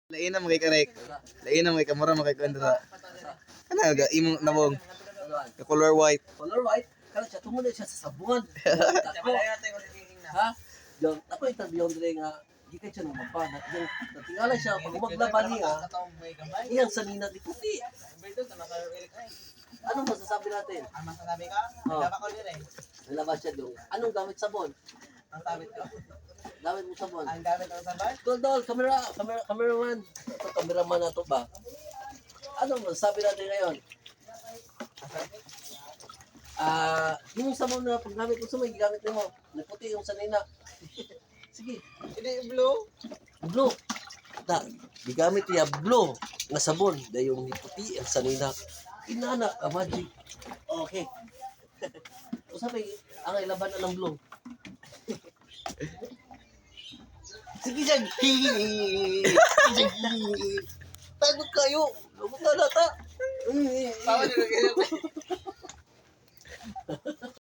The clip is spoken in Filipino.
Lain na mga karek. Lain na mga kamera mga kandra. Ano ga imong nabong? The color white. Color white, kana siya tungod siya sa sabon. Ha? Yung ako interview dire nga gikan siya ng mabanat. Yung natingala siya pag maglaban niya. Iyang sanina di puti. Anong masasabi natin? Ang masasabi ka? Oh. Dapat ko din eh. Nalabas siya doon. Anong gamit sabon? Ang sabit ko. Gamit mo sabon. Ang gamit ko sa bar? Dol, cameraman. Ito, cameraman na to ba? Anong masasabi natin ngayon? Yung sabon na paggamit mo sa may gigamit mo. Nagputi yung sanina. Sige. Hindi blue. Blue. Gigamit niya blue na sabon. Dahil yung puti ang sanina. Inana, magic. Okay. O sabi, ang ilaban na ng blue. Sige, sige. Tago kayo. Lumot na nata. Tawa nyo